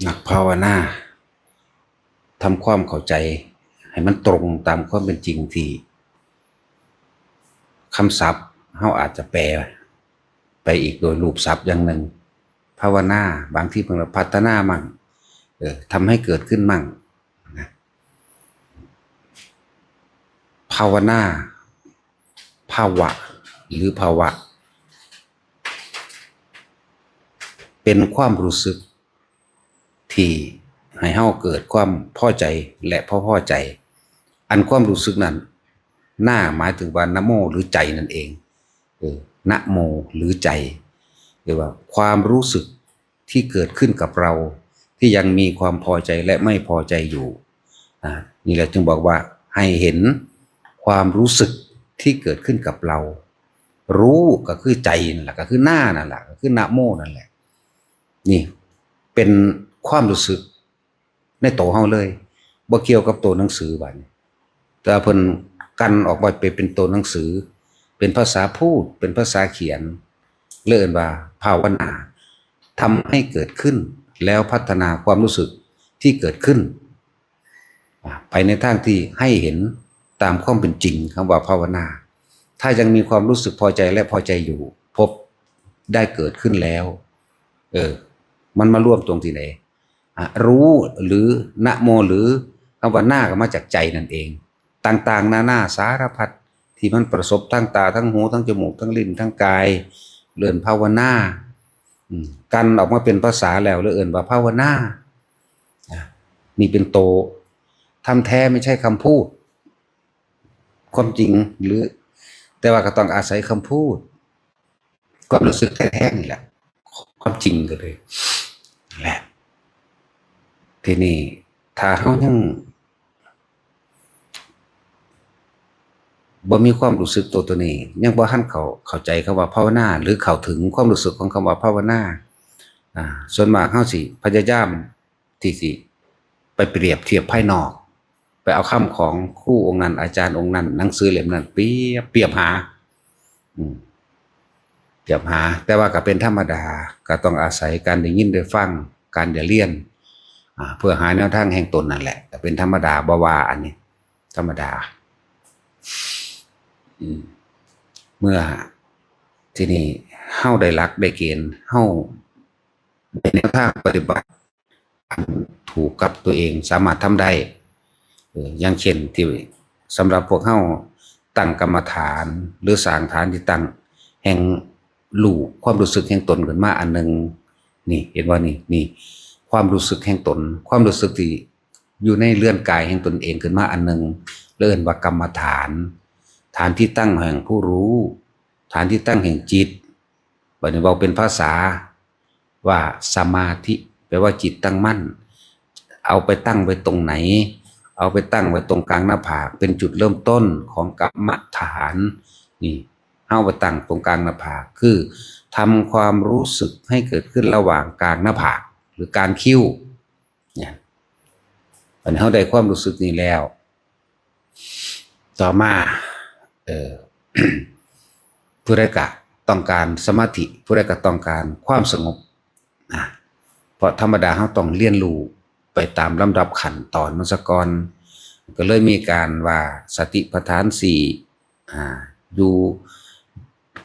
นักภาวนาทำความเข้าใจให้มันตรงตามความเป็นจริงที่คำศัพท์เราอาจจะแปลไปอีกโดยรูปศัพท์อย่างหนึ่งภาวนาบางที่เพิ่งพัฒนามั่งทำให้เกิดขึ้นมั่งนะภาวนาภาวะหรือภาวะเป็นความรู้สึกที่ให้เฮาเกิดความพอใจและพอใจอันความรู้สึกนั้นหน้าหมายถึงว่านะโมหรือใจนั่นเองนะโมหรือใจหรือว่าความรู้สึกที่เกิดขึ้นกับเราที่ยังมีความพอใจและไม่พอใจอยู่นี่แหละจึงบอกว่าให้เห็นความรู้สึกที่เกิดขึ้นกับเรารู้ก็คือใจนั่นแหละก็คือหน้านั่นแหละก็คือนะโมนั่นแหละนี่เป็นความรู้สึกในตัวเฮาเลยบ่เกี่ยวกับตัวหนังสือบัดนี้แต่เพิ่นกันออกมาเป็นตัวหนังสือเป็นภาษาพูดเป็นภาษาเขียนเรียกว่าภาวนาทำให้เกิดขึ้นแล้วพัฒนาความรู้สึกที่เกิดขึ้นไปในทางที่ให้เห็นตามความเป็นจริงคำว่าภาวนาถ้ายังมีความรู้สึกพอใจและพอใจอยู่พบได้เกิดขึ้นแล้วมันมาร่วมตรงที่ไหนรู้หรือนะโมหรือคำว่าหน้าก็มาจากใจนั่นเองต่างๆนานาสารพัดที่มันประสบทั้งตาทั้งหูทั้งจมูกทั้งลิ้นทั้งกายเลื่อนภาวนากันออกมาเป็นภาษาแล้วเอื่นว่าภาวนานี่เป็นโตทำแท้ไม่ใช่คำพูดความจริงหรือแต่ว่าก็ต้องอาศัยคำพูดความรู้สึกแท้ๆนี่แหละความจริงก็เลยแหละทีนี้ถ้าเขายังบ่มีความรู้สึกตัวนี้ยังบ่ทันเข้าใจคำว่าภาวนาหรือเข้าถึงความรู้สึกของคำว่าภาวนาส่วนมากเฮาสิพยายามที่สิไปเปรียบเทียบภายนอกไปเอาคำของครูองค์นั้นอาจารย์องค์นั้นหนังสือเล่มนั้นเปรียบหาเปรียบหาแต่ว่าก็เป็นธรรมดาก็ต้องอาศัยการได้ยินได้ฟังการได้เรียนเพื่อหาแนวทางแห่งตนนั่นแหละแต่เป็นธรรมดาบ่ว่าอันนี้ธรรมดาเมื่อที่นี่เฮาได้หลักได้เกณฑ์เฮาได้แนวทางปฏิบัติถูกกับตัวเองสามารถทำได้อย่างเช่นที่สำหรับพวกเฮาตั้งกรรมฐานหรือสร้างฐานที่ตั้งแห่งรู้ความรู้สึกแห่งตนขึ้นมาอันนึงนี่เห็นว่านี่ความรู้สึกแห่งตนความรู้สึกที่อยู่ในเลื่อนกายแห่งตนเองขึ้นมาอันนึงเรียกว่ากรรมฐานฐานที่ตั้งแห่งผู้รู้ฐานที่ตั้งแห่งจิตบัดนี้บอกเป็นภาษาว่าสมาธิแปลว่าจิตตั้งมั่นเอาไปตั้งไว้ตรงไหนเอาไปตั้งไว้ตรงกลางหน้าผากเป็นจุดเริ่มต้นของกรรมฐานนี่เอาไปตั้งตรงกลางหน้าผากคือทำความรู้สึกให้เกิดขึ้นระหว่างกลางหน้าผากหรือการคิ้วเนี่ยอันนี้เขาได้ความรู้สึกนี้แล้วต่อมาผู้ใดก็ต้องการสมาธิผู้ใดก็ต้องการความสงบเพราะธรรมดาเขาต้องเรียนรู้ไปตามลำดับขั้นตอนมันซะก่อนก็เลยมีการว่าสติปัฏฐานสี่อยู่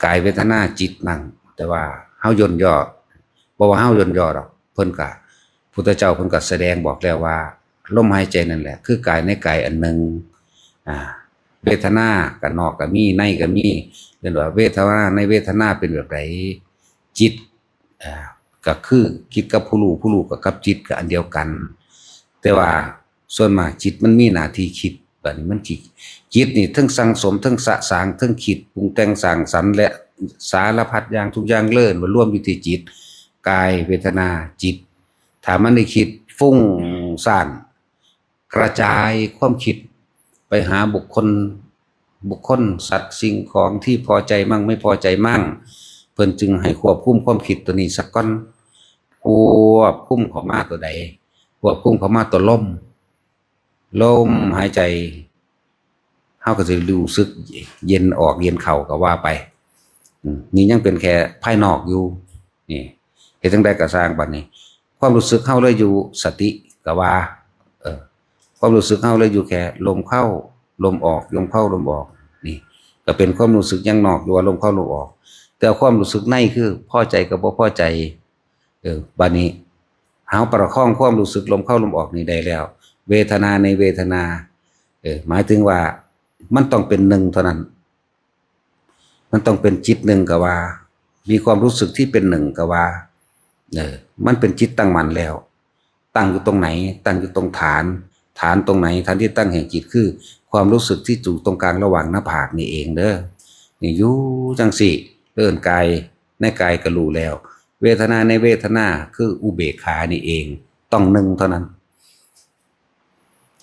กายเวทนาจิตนั่งแต่ว่าเฮาย่นย่อบ่ว่าเฮาย่นย่อหรอกเพิ่นก็พุทธเจ้าเพิ่นก็แสดงบอกแล้วว่าลมหายใจนั่นแหละคือกายในกายอันหนึ่งเวทนากับนอกกับมีในกับมีเป็นว่าเวทนาในเวทนาเป็นแบบไหนจิตก็คือจิตกับผู้รู้กับจิตก็อันเดียวกันแต่ว่าส่วนมากจิตมันมีหน้าที่คิดแบบนี้มันจิตนี่ทั้งสังสมทั้งสะสางทั้งคิดปรุงแต่งสร้างสรรค์และสารพัดอย่างทุกอย่างเลิ่นมารวมอยู่ที่จิตกายเวทนาจิตถ้ามันได้คิดฟุ้งซ่านกระจายความคิดไปหาบุคคลสัตว์สิ่งของที่พอใจมั่งไม่พอใจมั่งเพิ่นจึงให้ควบคุมความคิดตัวนี้สักก้อนควบคุมเข้ามาตัวใดควบคุมเข้ามาตัวลมหายใจเฮาก็จะรู้สึกเย็นออกเย็นเข้าก็ว่าไปนี่ยังเป็นแค่ภายนอกอยู่นี่เฮ็ดจังได๋ก็สร้างบัดนี้ ความรู้สึกเข้าเลยอยู่สติกว่าความรู้สึกเข้าเลยอยู่แค่ลมเข้าลมออกลมเข้าลมออกนี่ก็เป็นความรู้สึกยังนอกอยู่ว่าลมเข้าลมออกแต่ความรู้สึกในคือพอใจกับบ่พอใจบัดนี้หาประคองความรู้สึกลมเข้าลมออกนี่ได้แล้วเวทนาในเวทนาหมายถึงว่ามันต้องเป็นหนึ่งเท่านั้นมันต้องเป็นจิตหนึ่งกับว่ามีความรู้สึกที่เป็นหนึ่งกับว่ามันเป็นจิตตั้งมั่นแล้วตั้งอยู่ตรงไหนตั้งอยู่ตรงฐานตรงไหนฐานที่ตั้งแห่งจิตคือความรู้สึกที่อยู่ตรงกลางระหว่างหน้าผากนี่เองเด้อนี่อยู่จังสิเดินกายในกายก็รู้แล้วเวทนาในเวทนาคืออุเบกขานี่เองต้องหนึ่งเท่านั้น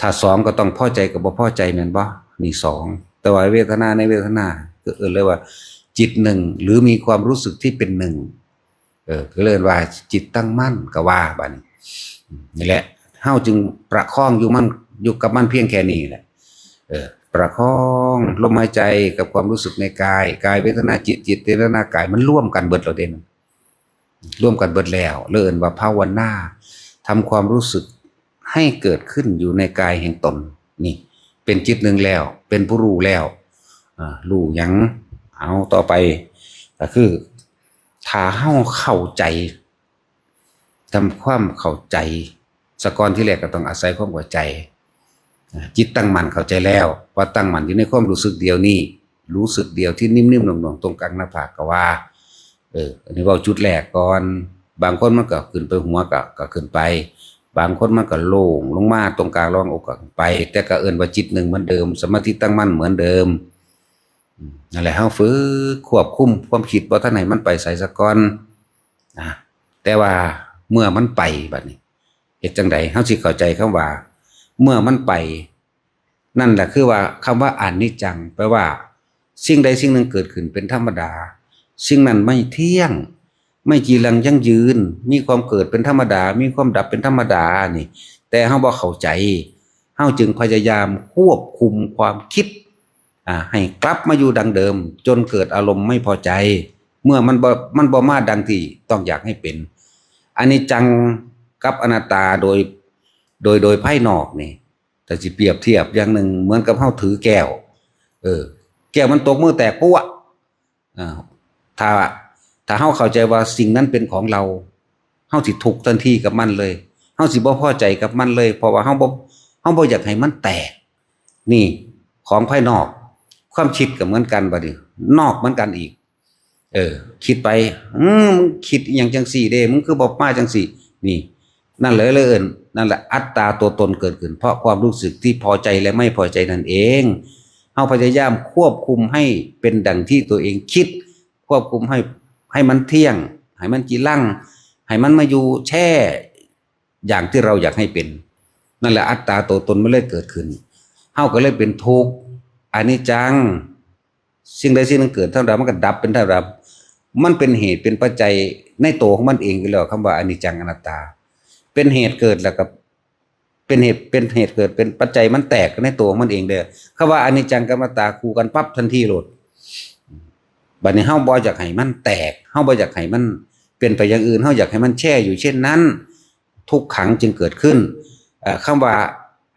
ถ้าสองก็ต้องพอใจกับบ่พอใจแม่นบ่นี่สองแต่ว่าเวทนาในเวทนาก็เลยว่าจิตหนึ่งหรือมีความรู้สึกที่เป็นหนึ่งก็เลยว่าจิตตั้งมั่นก็ว่าบัดนี้นี่แหละเฮาจึงประคองอยู่มันอยู่กับมันเพียงแค่นี้แหละประคองลมหายใจกับความรู้สึกในกายเวทนาจิตเวทนากายมันร่วมกันเบิดแล้วเด่นร่วมกันเบิดแล้วเลิ่นว่าภาวนาทำความรู้สึกให้เกิดขึ้นอยู่ในกายแห่งตนนี่เป็นจิตหนึ่งแล้วเป็นผู้รู้แล้วรู้หยังเอาต่อไปก็คือถ้าเฮาเข้าใจทำความเข้าใจสกอนที่แรกก็ต้องอาศัยความเข้าใจจิตตั้งมั่นเข้าใจแล้วว่าตั้งมั่นอยู่ในความรู้สึกเดียวนี้รู้สึกเดียวที่นิ่มๆหน่วงๆตรงกลางหน้าผากก็ว่าอันนี้ว่าจุดแรกก่อนบางคนมันก็ขึ้นไปหัวก็ขึ้นไปบางคนมันก็โล่งลงมาตรงกลางรองอกก็ไปแต่ก็เอิ้นว่าจิตหนึ่งเหมือนเดิมสมาธิตั้งมั่นเหมือนเดิมนั่นแหละเฮาฝึกควบคุมความคิดบ่ทันให้มันไปใส่ซะก่อนแต่ว่าเมื่อมันไปบัดนี้เฮ็ดจังได๋เฮาสิเข้าใจคำว่าเมื่อมันไปนั่นแหละคือว่าคำว่าอนิจจังแปลว่าสิ่งใดสิ่งหนึ่งเกิดขึ้นเป็นธรรมดาสิ่งนั้นไม่เที่ยงไม่จีรังยั่งยืนมีความเกิดเป็นธรรมดามีความดับเป็นธรรมดานี่แต่เฮาบ่เข้าใจเฮาจึงพยายามควบคุมความคิดให้กลับมาอยู่ดังเดิมจนเกิดอารมณ์ไม่พอใจเมื่อมันบ่มาดังที่ต้องอยากให้เป็นอนิจจังกับอนัตตาโดยภายนอกนี่แต่สิเปรียบเทียบอย่างหนึ่งเหมือนกับเฮาถือแก้วแก้วมันตกมือแตกปุ๊ะถ้าเฮาเข้าใจว่าสิ่งนั้นเป็นของเราเฮาสิทุกข์ทันทีกับมันเลยเฮาสิบ่พอใจกับมันเลยเพราะว่าเฮาบ่อยากให้มันแตกนี่ของภายนอกความคิดก็เหมือนกันบัดนี้นอกเหมือนกันอีกคิดไปมึงคิดอย่างจังสี่เด้มึงคือบอกมาจังสี่นี่นั่นเลยนั่นแหละอัตตาตัวตนเกิดขึ้นเพราะความรู้สึกที่พอใจและไม่พอใจนั่นเองเฮาพยายามควบคุมให้เป็นดังที่ตัวเองคิดควบคุมให้มันเที่ยงให้มันจีรั่งให้มันมาอยู่แช่อย่างที่เราอยากให้เป็นนั่นแหละอัตตาตัวตนมันเลยเกิดขึ้นเฮาก็เลยเป็นทุกข์อนิจจังสิ่งใดสิ่งหนึ่งเกิดเท่าใดมันก็ดับเป็นเท่าใดมันเป็นเหตุเป็นปัจจัยในตัวของมันเองอยู่แล้วคำว่าอนิจจังอนัตตาเป็นเหตุเกิดแล้วก็เป็นเหตุเกิดเป็นปัจจัยมันแตกในตัวของมันเองเด้อคำว่าอนิจจังกับอนัตตาคู่กันปั๊บทันทีโลดบัดนี้เฮาบ่อยากให้มันแตกเฮาบ่อยากให้มันเป็นไปอย่างอื่นเฮาอยากให้มันแช่อยู่เช่นนั้นทุกขังจึงเกิดขึ้นคำว่า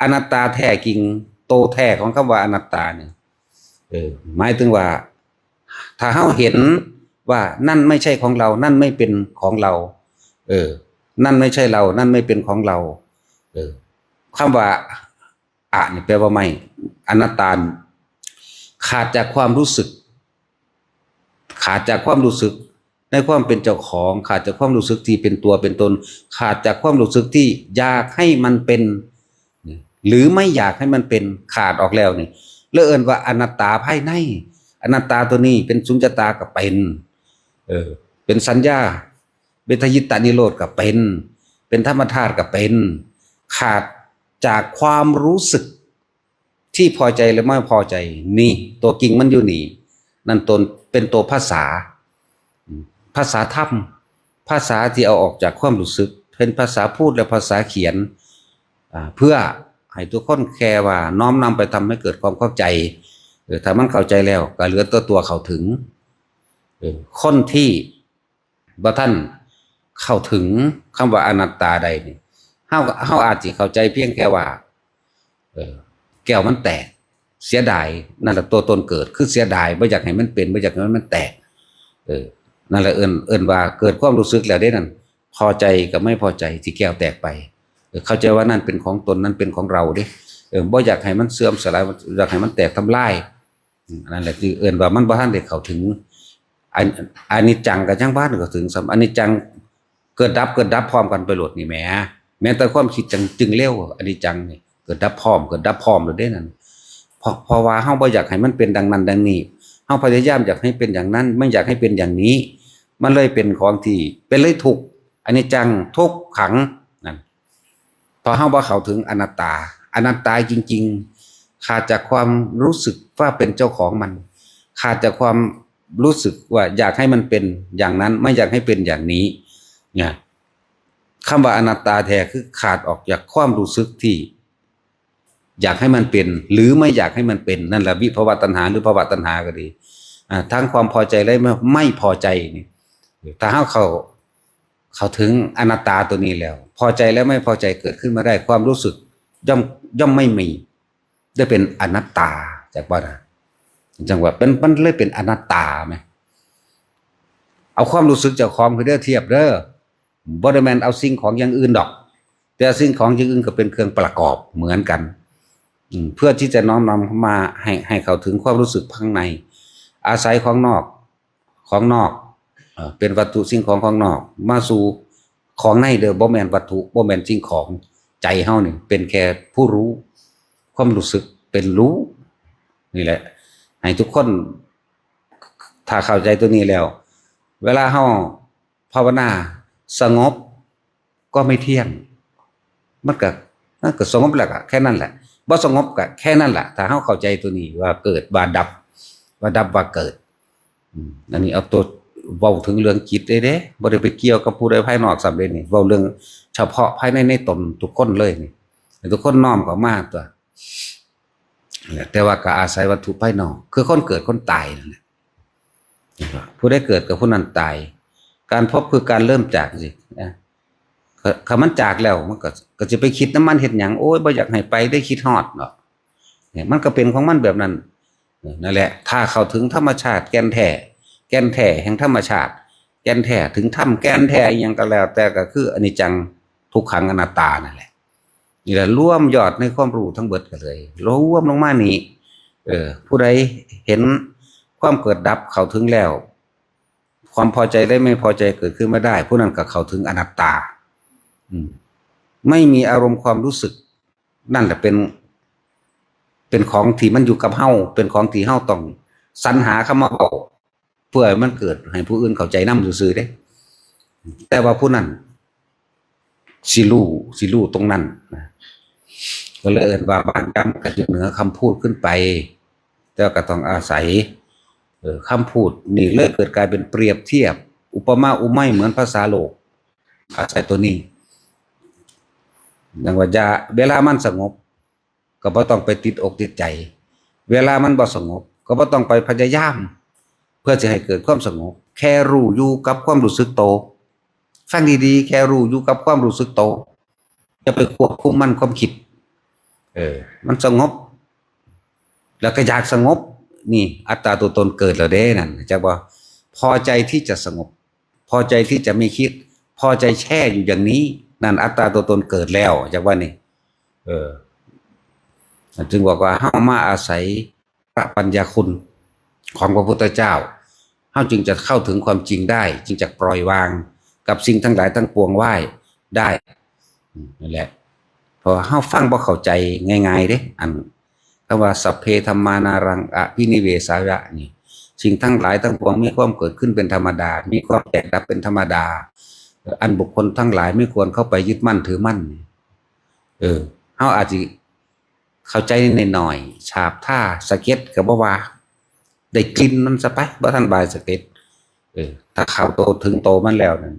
อนัตตาแท้จริงโตแท้ของคำว่าอนัตตาเนี่ยหมายถึงว่าถ้าเฮาเห็นว่านั่นไม่ใช่ของเรานั่นไม่เป็นของเรานั่นไม่ใช่เรานั่นไม่เป็นของเราคำว่านี่แปลว่าไม่อนัตตาขาดจากความรู้สึกในความเป็นเจ้าของขาดจากความรู้สึกที่เป็นตัวเป็นตนขาดจากความรู้สึกที่อยากให้มันเป็นหรือไม่อยากให้มันเป็นขาดออกแล้วนี่เอิ้นว่าอนัตตาภายในอนัตตาตัวนี้เป็นสุญญตาก็เป็นสัญญาเวทยิตานิโรธก็เป็นธรรมธาตุก็เป็นขาดจากความรู้สึกที่พอใจหรือไม่พอใจนี่ตัวกิ่งมันอยู่นี่นั่นตนเป็นตัวภาษาธรรมภาษาที่เอาออกจากความรู้สึกเป็นภาษาพูดและภาษาเขียนเพื่อให้ทุกคนแค่ว่าน้อมนำไปทำให้เกิดความเข้าใจถ้ามันเข้าใจแล้วก็เหลือตัวเข้าถึงคนที่บ่ท่าน เข้าถึงคำว่าอนัตตาใดนี่เฮาอาจจะเข้าใจเพียงแค่ว่าแก้วมันแตกเสียดายนั่นแหละตัวตนเกิดคือเสียดายไม่อยากให้มันเป็นไม่อยากให้มันแตกนั่นแหละเอิ้นว่าเกิดความรู้สึกแล้วได้นั่นพอใจกับไม่พอใจที่แก้วแตกไปเข้าใจว่านั่นเป็นของตนนั่นเป็นของเราดิบ่อยากให้มันเสื่อมสลายอยากให้มันแตกทำลายนั่นแหละคือเอิ้นว่ามันบ่ทันได้เข้าถึงอนิจจังกับจังบ้านก็ถึงอนิจจังเกิดดับพร้อมกันไปโลดนี่แหมแม้แต่ความคิดจึงเร็วอนิจจังนี่เกิดดับพร้อมเลยเด้นั่นเพราะว่าเฮาบ่อยากให้มันเป็นดังนั้นดังนี้เฮาพยายามอยากให้เป็นอย่างนั้นไม่อยากให้เป็นอย่างนี้มันเลยเป็นของที่เป็นเลยทุกข์อนิจจังทุกขังนั่นพอเฮาบ่เข้าถึงอนัตตาจริงๆขาดจากความรู้สึกว่าเป็นเจ้าของมันขาดจากความรู้สึกว่าอยากให้มันเป็นอย่างนั้นไม่อยากให้เป็นอย่างนี้เนี่ยคำว่าอนัตตาแท้คือขาดออกจากความรู้สึกที่อยากให้มันเป็นหรือไม่อยากให้มันเป็นนั่นแหละวิภวตัณหาหรือภวตัณหาก็ดีทั้งความพอใจและไม่พอใจนี่ถ้าเขาถึงอนัตตาตัวนี้แล้วพอใจและไม่พอใจเกิดขึ้นมาได้ความรู้สึกย่อมไม่มีได้เป็นอนัตตาจากว่าจังหวะมันเลยเป็นอนัตตาไหมเอาความรู้สึกจากของคือเด้อเทียบเด้อบ่ได้แม่นเอาสิ่งของอย่างอื่นดอกแต่สิ่งของอย่างอื่นก็เป็นเครื่องประกอบเหมือนกันเพื่อที่จะน้อมนำเข้ามาให้เขาถึงความรู้สึกข้างในอาศัยของนอกเป็นวัตถุสิ่งของของนอกมาสู่ของในเด้อบ่แม่นวัตถุบ่แม่นสิ่งของใจเฮานี่เป็นแค่ผู้รู้ความรู้สึกเป็นรู้นี่แหละให้ทุกคนถ้าเข้าใจตัวนี้แล้วเวลาเฮาภาวนาสงบก็ไม่เที่ยงมันก็สงบแล้วก็แค่นั้นแหละบ่สงบก็แค่นั้นแหละถ้าเฮาเข้าใจตัวนี้ว่าเกิดว่าดับว่าเกิดอันนี้เอาตัวเว้าถึงเรื่องจิตเด้บ่ได้ไปเกี่ยวกับผู้ใดภายนอกสำเร็จนี่เว้าเรื่องเฉพาะภายในตนทุกคนเลยนี่ทุกคนน้อมเข้ามาตัวแต่ว่าก็อาศัยวัตถุภายนอกคือคนเกิดคนตายนั่นแหละผู้ได้เกิดกับผู้นั้นตายการพบคือการเริ่มจากสิคำมันจากแล้วมันก็จะไปคิดน้ำมันเห็ดหยังโอ้ยบ่อยากให้ไปได้คิดฮอดเนาะเนี่ยมันก็เป็นของมันแบบนั้นนั่นแหละถ้าเข้าถึงธรรมชาติแก่นแท้แห่งธรรมชาติแก่นแท้ถึงธรรมแก่นแท้อีหยังก็แล้วแต่ก็คืออนิจจังทุกขังอนัตตานั่นแหละนี่แหละรวมยอดในความรู้ทั้งเบิดกันเลยรวมลงมานี่ผู้ใดเห็นความเกิดดับเข้าถึงแล้วความพอใจได้ไม่พอใจเกิดขึ้นไม่ได้ผู้นั้นก็เข้าถึงอนัตตาไม่มีอารมณ์ความรู้สึกนั่นแหละเป็นของที่มันอยู่กับเฮาเป็นของที่เฮาต้องสรรหาคำมาบอกเพื่อให้มันเกิดให้ผู้อื่นเข้าใจนำซื่อๆเด้แต่ว่าผู้นั้นสิรู้ตรงนั้นก็เลยเอิ้นว่าบางคำก็อยู่เหนือคำพูดขึ้นไปแต่ก็ต้องอาศัยคำพูดนี่เลยเกิดกลายเป็นเปรียบเทียบอุปมาอุไมยเหมือนภาษาโลกอาศัยตัวนี้อย่างว่าเวลามันสงบก็บ่ต้องไปติดอกติดใจเวลามันบ่สงบก็บ่ต้องไปพยายามเพื่อจะให้เกิดความสงบแค่รู้อยู่กับความรู้สึกโตฟังดีๆแค่รู้อยู่กับความรู้สึกโตอย่าไปควบคุมมันความคิดมันสงบแล้วก็อยากสงบนี่อัตตาตัวตนเกิดแล้วเด้นั่นจักว่าพอใจที่จะสงบพอใจที่จะไม่คิดพอใจแช่อยู่อย่างนี้นั่นอัตตาตัวตนเกิดแล้วจักว่านี่จึงบอกว่าเฮามาอาศัยพระปัญญาคุณของพระพุทธเจ้าเฮาจึงจะเข้าถึงความจริงได้จึงจะปล่อยวางกับสิ่งทั้งหลายทั้งปวงไหว้ได้นั่นแหละพอเฮาฟังบ่เข้าใจง่ายๆเด้อันคำว่าสัพเพธัมมานารังอภินิเวสายะนี่สิ่งทั้งหลายทั้งปวงมีความเกิดขึ้นเป็นธรรมดามีความแตกดับเป็นธรรมดาอันบุคคลทั้งหลายไม่ควรเข้าไปยึดมั่นถือมั่นเฮาอาจจะเข้าใจหน่อยๆฉาบท่าสเก็ตก็บ่ว่าได้กลิ่นมันซะไปบ่ทันบายสเก็ตถ้าเข้าถึงโตมันแล้วนั่น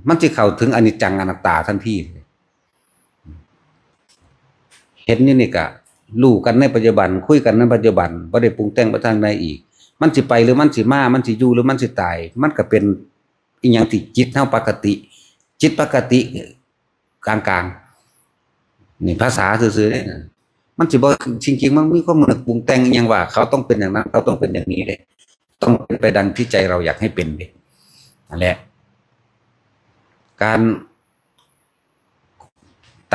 มันสิเข้าถึงอนิจจังอนัตตาทันทีเห็นนี่ก็รู้กันในปัจจุบันคุยกันในปัจจุบันบ่ได้ปรุงแต่งไปทางใดอีกมันสิไปหรือมันสิมามันสิอยู่หรือมันสิตายมันก็เป็นอีหยังที่จิตเฮาปกติ จิตปกติกลางๆนี่ภาษาซื่อๆเนี่ยมันสิบ่จริงๆมันมีความนึกปรุงแต่งอย่างว่าเขาต้องเป็นอย่างนั้นเขาต้องเป็นอย่างนี้เลยต้องเป็นไปดังที่ใจเราอยากให้เป็นเลยนั่นแหละการ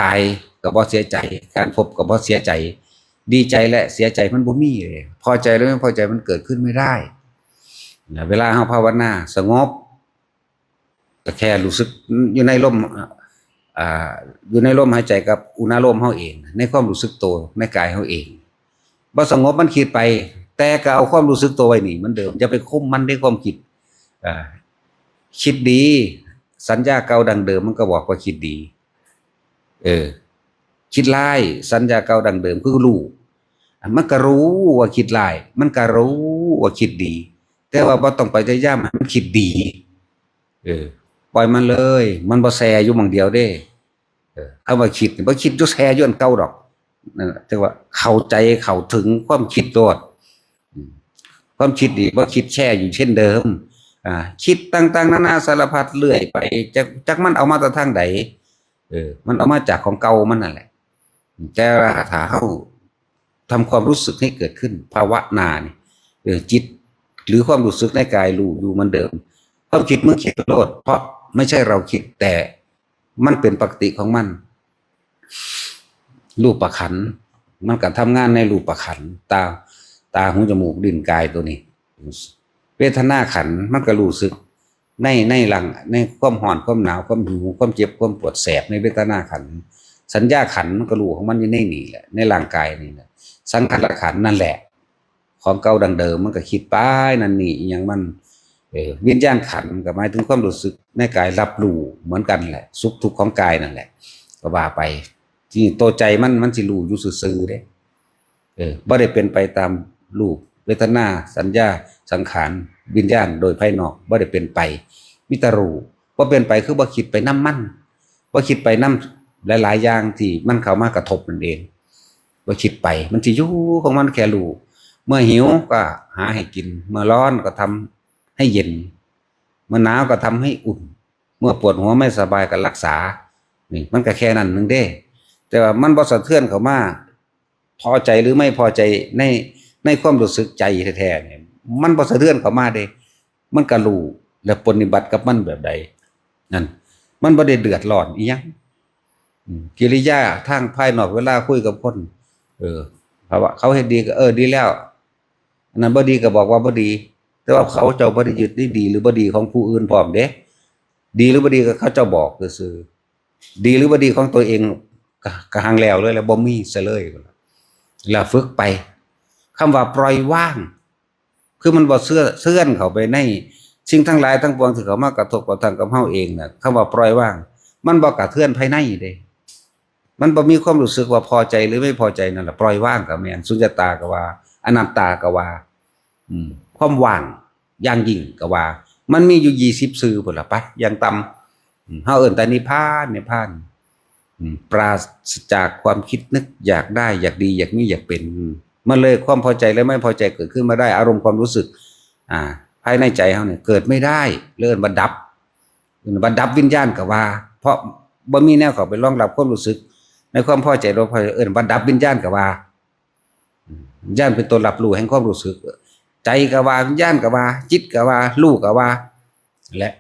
ตายก็บ่เสียใจการพบก็บ่เสียใจดีใจและเสียใจมันบ่มีเลยพอใจหรือไม่พอใจมันเกิดขึ้นไม่ได้เวลาเฮาภาวนาสงบก็แค่รู้สึกอยู่ในลมอยู่ในลมหายใจกับอุณหภูมิเฮาเองในความรู้สึกตัวในกายเฮาเองบ่สงบมันคิดไปแต่ก็เอาความรู้สึกตัวไว้นี่เหมือนเดิมอย่าไปคุมมันด้วยความคิดคิดดีสัญญาเก่าดังเดิมมันก็บอกว่าคิดดีคิดร้ายสัญญาเก่าดังเดิมคือรู้มันก็รู้ว่าคิดร้ายมันก็รู้ว่าคิดดีแต่ว่าบ่ต้องไปพยายามให้มันคิดดีปล่อยมันเลยมันบ่แซ่อยู่หม่องเดียวเด้คำว่าคิดบ่คิดอยู่แซ่อยู่อันเก่าดอกนั่นแต่ว่าเข้าใจเข้าถึงความคิดโลดความคิดดีบ่คิดแช่อยู่เช่นเดิมคิดต่างๆนานาสารพัดเรื่อยไปจักมันเอามาจากทางใดมันเอามาจากของเก่ามันนั่นแหละแต่ถ้าเฮาทำความรู้สึกให้เกิดขึ้นภาวะนานี่จิตหรือความรู้สึกในกายรู้อยู่เหมือนเดิมความคิดมึงคิดโลดเพราะไม่ใช่เราคิดแต่มันเป็นปกติของมันรูปประขันมันก็ทำงานในรูปประขันตาหูจมูกลิ้นกายตัวนี้เวทนาขันมันก็รู้สึกในหลังในความร้อนความหนาวความหิวความเจ็บความปวดแสบในเวทนาขันสัญญาขันมันก็รู้ของมันอยู่ในนี่แหละในร่างกายนี่แหละสังขารขันนั่นแหละของเก่าดังเดิมมันก็คิดไปนั่นนี่อย่างมันวิญญาณขันก็หมายถึงความรู้สึกในกายรับรู้เหมือนกันแหละสุขทุกข์ของกายนั่นแหละก็ว่าไปที่ตัวใจมันสิรู้อยู่ซื่อๆเด้บ่ได้เป็นไปตามรูปเวทนาสัญญาสังขารวิญญาณโดยภายนอกบ่ได้เป็นไปมีแต่รู้บ่เป็นไปคือบ่คิดไปนำมันบ่คิดไปนำหลายๆอย่างที่มันเข้ามากระทบนั่นเองบ่คิดไปมันสิอยู่ของมันแค่รู้เมื่อหิวก็หาให้กินเมื่อร้อนก็ทำให้เย็นเมื่อหนาวก็ทำให้อุ่นเมื่อปวดหัวไม่สบายก็รักษานี่มันก็แค่นั้นนึงเด้แต่ว่ามันบ่สะเทือนเข้ามาพอใจหรือไม่พอใจในความรู้สึกใจแท้ๆเนี่ยมันบ่สะเทือนเข้ามาเด้มันก็รู้แล้วปฏิบัติกับมันแบบใดนั่นมันบ่ได้เดือดร้อนอีหยังกิริยาทางภายนอกเวลาคุยกับคนเพราะว่าเขาเฮ็ดดีก็ดีแล้วอันนั้นบ่ดีก็บอกว่าบ่ดีแต่ว่าเขาเจ้าบ่ได้ยึดดีหรือบ่ดีของผู้อื่นพร้อมเด้ดีหรือบ่ดีก็เขาเจ้าบอกซื่อๆดีหรือบ่ดีของตัวเองก็หังแล้วเลยแล้วบ่มีซะเลยแล้วฝึกไปคำว่าปล่อยวางคือมันบ่เสื่อนเข้าไปในสิ่งทั้งหลายทั้งปวงที่เขามากระทบกระทั่งกับเฮาเองน่ะคำว่าปล่อยวางมันบ่กระเทือนภายในเด้มันบ่มีความรู้สึกว่าพอใจหรือไม่พอใจนั่นแหละปล่อยวางก็แม่นสุญญตาก็ว่าอนัตตาก็ว่าความว่างอย่างยิ่งก็ว่ามันมีอยู่20ชื่อพุ่นล่ะไปอย่างต่ำเฮาเอิ้นแต่นิพพานปราศจากความคิดนึกอยากได้อยากดีอยากมีอยากเป็นมันเลยความพอใจและไม่พอใจเกิดขึ้นมาได้อารมณ์ความรู้สึกภายในใจเฮาเนี่ยเกิดไม่ได้เอิ้นว่าดับวิญญาณก็ว่าเพราะบ่มีแนวเข้าไปรองรับความรู้สึกในความพอใจเราพอเอิ้นว่าดับวิญญาณก็ว่าวิญญาณเป็นตัวรับรู้แห่งความรู้สึกใจก็ว่าวิญญาณก็ว่าจิตก็ว่ารู้ก็ว่าและ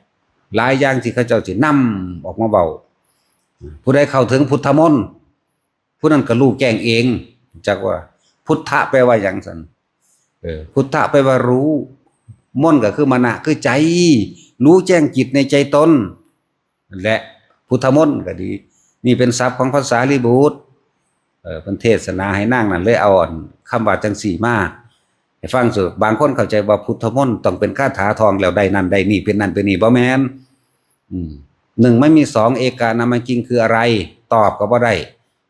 หลายอย่างที่เขาเจ้าสินำออกมาเว้าผู้ใดเข้าถึงพุทธมนต์ผู้นั้นก็รู้แจ้งเองจักว่าพุทธะแปลว่าหยังซั่นพุทธะแปลว่ารู้มนต์ก็คือมนะคือใจรู้แจ้งจิตในใจตนและพุทธมนต์ก็ดีนี่เป็นศัพท์ของภาษาลิบุตรเพิ่นเทศนาให้นางนั่นเลยเอาคำว่าจังสี่มาให้ฟังสุดบางคนเข้าใจว่าพุทธมนต์ต้องเป็นคาถาทองแล้วได้นั่นได้นี่เป็นนั่นเป็นนี่บ่แม่น1ไม่มี2เอกานามจริงคืออะไรตอบก็บ่ได้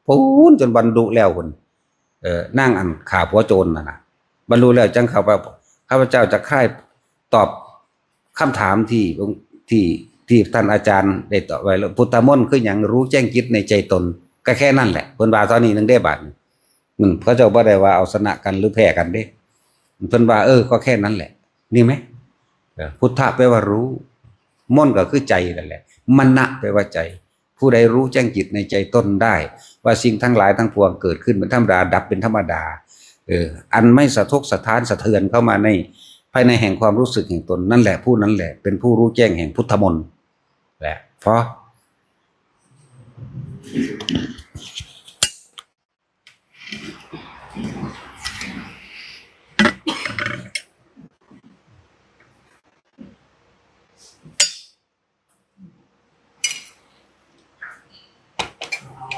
พูนจนบรรลุแล้วพุ่นนั่งอันข่าผัวโจรน่ะบรรลุแล้วจังเข้าไปข้าพเจ้าจะค่ายตอบคำถามที่ท่านอาจารย์ได้ตอบไว้แล้วพุทธมนต์คือหยังรู้แจ้งจิตในใจตนก็แค่นั้นแหละเพิ่นว่าตอนนี้นึงได้บาดเขาเจ้าบ่ได้ว่าเอาชนะกันหรือแพ้กันเด้เพิ่นว่าก็แค่นั้นแหละนี่มั้ยพุทธะแปลว่ารู้มนต์ก็คือใจนั่นแหละ มนะแปลว่าใจผู้ใดรู้แจ้งจิตในใจตนได้ ว่าสิ่งทั้งหลายทั้งปวงเกิดขึ้นเป็นธรรมดาดับเป็นธรรมดาอันไม่สะทกสะท้านสะเทือนเข้ามาในภายในแห่งความรู้สึกแห่งตนนั่นแหละผู้นั้นแหละเป็นผู้รู้แจ้งแห่งพุทธมนต์แหละเพราะ